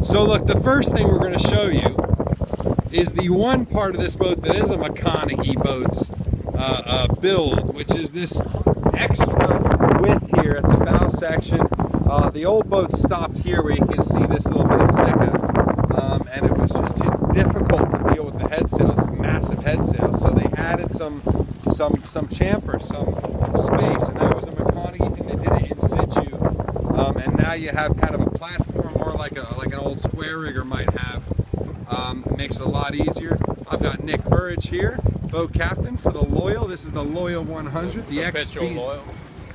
So look, the first thing we're going to show you is the one part of this boat that is a Makana E-Boats build, which is this extra width here at the bow section. The old boat stopped here where you can see this little bit of Sika, and it was just difficult to deal with the head sail, this massive head sail. So they added some chamfer, some space, and that was a Makana thing. They did it in situ, and now you have kind of a platform, more like an old square rigger might have. It makes it a lot easier. I've got Nick Burridge here, boat captain for the Loyal. This is the Loyal 100, the Loyal.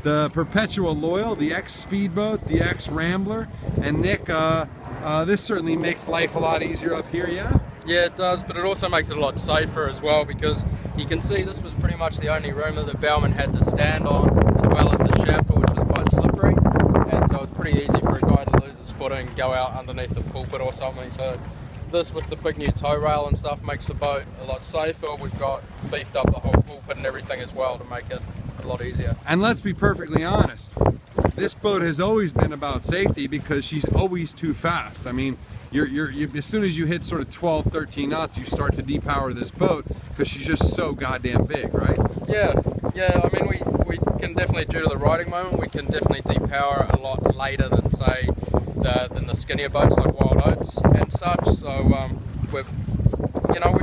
The Perpetual Loyal, the X-Speedboat, the X-Rambler. And Nick, this certainly makes life a lot easier up here, yeah? Yeah, it does, but it also makes it a lot safer as well, because you can see this was pretty much the only room that the bowman had to stand on, as well as the shaft, which was quite slippery. And so it's pretty easy for a guy to lose his footing, go out underneath the pulpit or something. So this, with the big new tow rail and stuff, makes the boat a lot safer. We've got beefed up the whole pulpit and everything as well to make it a lot easier. And let's be perfectly honest, this boat has always been about safety because she's always too fast. I mean, as soon as you hit sort of 12, 13 knots, you start to depower this boat because she's just so goddamn big, right? Yeah. I mean, we can definitely, due to the riding moment, we can definitely depower a lot later than, say, than the skinnier boats like Wild Oats and such. So we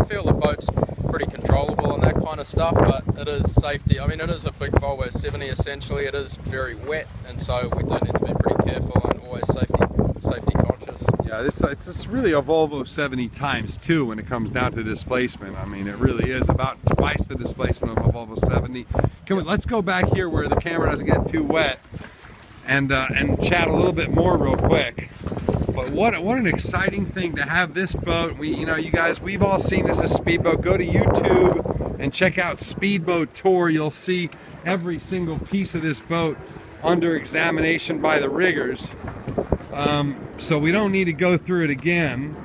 feel the boat's pretty controllable and that kind of stuff, but it is safety. I mean, it is a big Volvo 70 essentially. It is very wet, and so we do need to be pretty careful and always safety conscious. Yeah, it's really a Volvo 70 times 2 when it comes down to displacement. I mean, it really is about twice the displacement of a Volvo 70. Let's go back here where the camera doesn't get too wet and chat a little bit more real quick. But what an exciting thing to have this boat. You guys, we've all seen this as Speedboat. Go to YouTube and check out Speedboat Tour. You'll see every single piece of this boat under examination by the riggers. So we don't need to go through it again,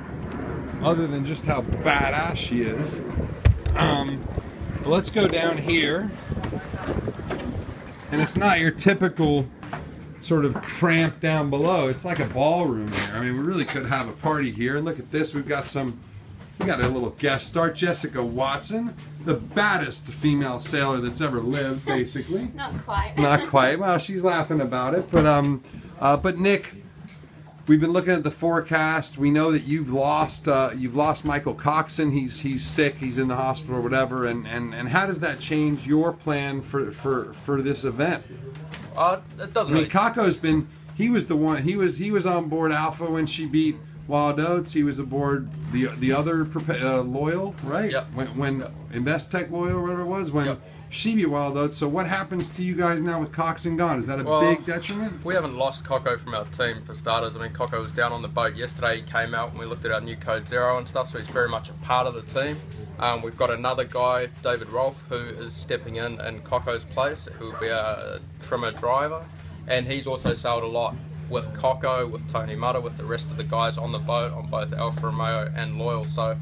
other than just how badass she is. But let's go down here. And it's not your typical sort of cramped down below. It's like a ballroom here. I mean, we really could have a party here. And look at this, we got a little guest star, Jessica Watson, the baddest female sailor that's ever lived, basically. Not quite. Not quite. Well, she's laughing about it. But Nick, we've been looking at the forecast. We know that you've lost Michael Coxon. He's sick. He's in the hospital or whatever. And how does that change your plan for this event? It doesn't. I mean, Kako's been. He was the one. He was on board Alpha when she beat Wild Oats. He was aboard the other Loyal, right? Yep. When Investec Loyal, or whatever it was, when she beat Wild Oats. So what happens to you guys now with Coxon gone? Is that a big detriment? We haven't lost Coco from our team, for starters. I mean, Coco was down on the boat yesterday. He came out and we looked at our new Code Zero and stuff, so he's very much a part of the team. We've got another guy, David Rolfe, who is stepping in Coco's place, who will be a trimmer driver, and he's also sailed a lot with Coco, with Tony Mutter, with the rest of the guys on the boat on both Alfa Romeo and Loyal. So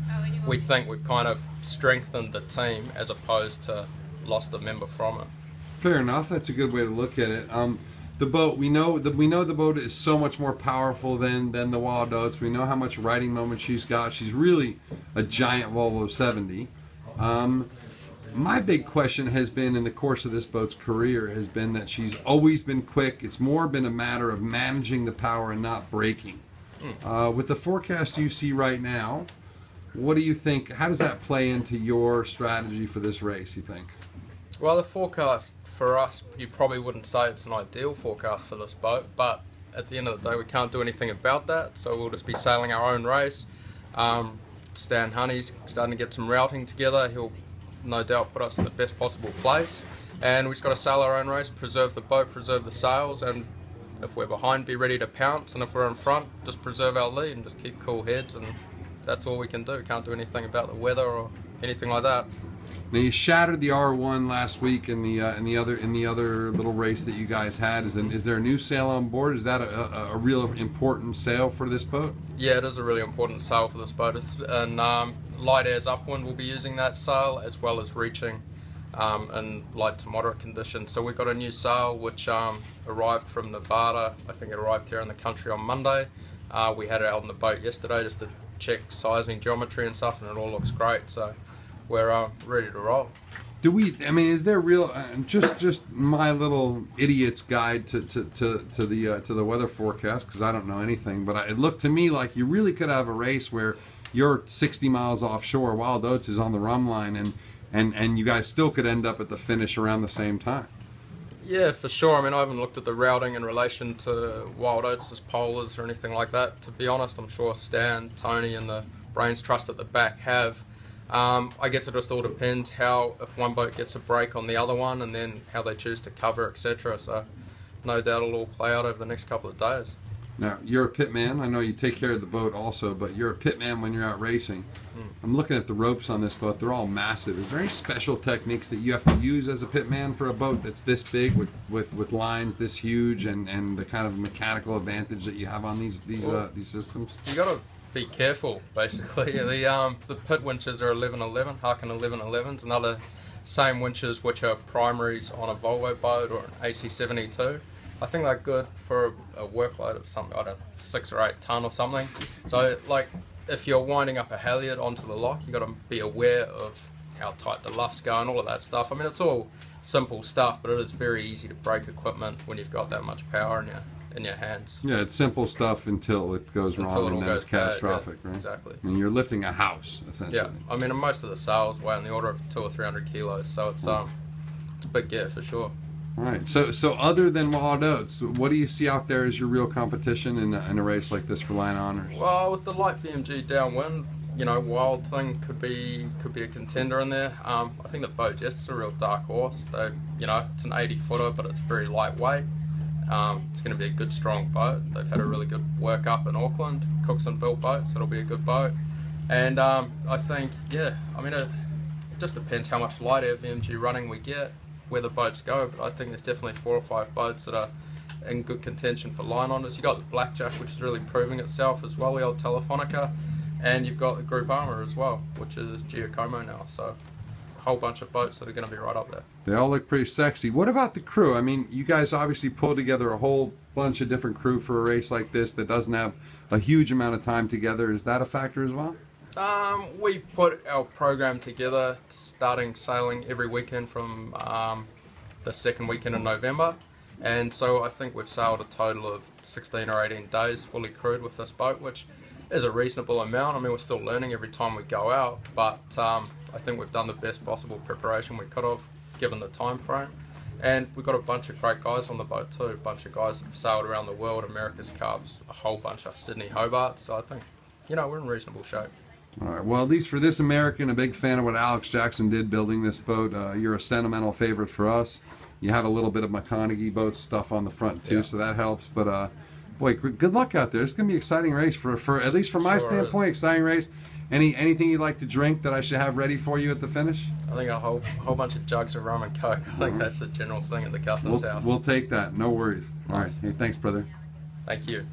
we think we've kind of strengthened the team as opposed to lost a member from it. Fair enough. That's a good way to look at it. The boat, we know the boat is so much more powerful than the Wild Oats. We know how much riding moment she's got. She's really a giant Volvo 70. My big question has been, in the course of this boat's career, has been that she's always been quick. It's more been a matter of managing the power and not braking. With the forecast you see right now, what do you think? How does that play into your strategy for this race, you think? Well, the forecast for us, you probably wouldn't say it's an ideal forecast for this boat, but at the end of the day, we can't do anything about that, so we'll just be sailing our own race. Stan Honey's starting to get some routing together. He'll no doubt put us in the best possible place, and we've just got to sail our own race, preserve the boat, preserve the sails, and if we're behind, be ready to pounce, and if we're in front, just preserve our lead and just keep cool heads, and that's all we can do. Can't do anything about the weather or anything like that. Now, you shattered the R1 last week in the other little race that you guys had. Is there a new sail on board? Is that a real important sail for this boat? Yeah, it is a really important sail for this boat. And light airs upwind, we'll be using that sail, as well as reaching in light to moderate conditions. So we've got a new sail which arrived from Nevada. I think it arrived here in the country on Monday. We had it out on the boat yesterday just to check sizing, geometry and stuff, and it all looks great. So we're ready to roll. I mean, is there real? Just my little idiot's guide to the weather forecast, because I don't know anything. But it looked to me like you really could have a race where you're 60 miles offshore, Wild Oats is on the rum line, and you guys still could end up at the finish around the same time. Yeah, for sure. I mean, I haven't looked at the routing in relation to Wild Oats' polars or anything like that. To be honest, I'm sure Stan, Tony, and the Brains Trust at the back have. I guess it just all depends if one boat gets a break on the other one, and then how they choose to cover, etc. So no doubt it'll all play out over the next couple of days. Now, you're a pit man. I know you take care of the boat also, but you're a pit man when you're out racing. I'm looking at the ropes on this boat. They're all massive. Is there any special techniques that you have to use as a pit man for a boat that's this big with lines this huge, and the kind of mechanical advantage that you have on these systems? You got to be careful, basically. The pit winches are 1111, Harken 1111s, and other same winches which are primaries on a Volvo boat or an AC72. I think they're good for a workload of something, I don't know, 6 or 8 ton or something. So, like, if you're winding up a halyard onto the lock, you've got to be aware of how tight the luffs go and all of that stuff. I mean, it's all simple stuff, but it is very easy to break equipment when you've got that much power in your hands. Yeah, it's simple stuff until it goes wrong, and then it's catastrophic, yeah, right? Exactly. I mean, you're lifting a house, essentially. Yeah, I mean, and most of the sails weigh on the order of 200 or 300 kilos, so it's a big gear for sure. All right. So other than Wild Oats, what do you see out there as your real competition in a race like this for Line Honors? Well, with the light VMG downwind, you know, Wild Thing could be a contender in there. I think the Bojet's a real dark horse. It's an 80-footer, but it's very lightweight. It's going to be a good, strong boat. They've had a really good work up in Auckland. Cookson built boat, so it'll be a good boat. And I think, yeah, I mean, it just depends how much light air VMG running we get, where the boats go, but I think there's definitely 4 or 5 boats that are in good contention for Line Honors. You've got the Blackjack, which is really proving itself as well, the old Telefonica, and you've got the Group Armour as well, which is Giacomo now, so a whole bunch of boats that are going to be right up there. They all look pretty sexy. What about the crew? I mean, you guys obviously pull together a whole bunch of different crew for a race like this that doesn't have a huge amount of time together. Is that a factor as well? We put our program together, starting sailing every weekend from the second weekend in November, and so I think we've sailed a total of 16 or 18 days fully crewed with this boat, which is a reasonable amount. I mean, we're still learning every time we go out, but I think we've done the best possible preparation we could have given the time frame. And we've got a bunch of great guys on the boat too, a bunch of guys that have sailed around the world, America's Cups, a whole bunch of Sydney Hobart, so I think, we're in reasonable shape. All right. Well, at least for this American, a big fan of what Alex Jackson did building this boat. You're a sentimental favorite for us. You have a little bit of McConaughey boat stuff on the front too, so that helps. But boy, good luck out there. It's gonna be an exciting race for at least from my standpoint, exciting race. Anything you'd like to drink that I should have ready for you at the finish? I think a whole bunch of jugs of rum and Coke. I think that's the general thing at the customs house. We'll take that. No worries. All right. Hey, thanks, brother. Thank you.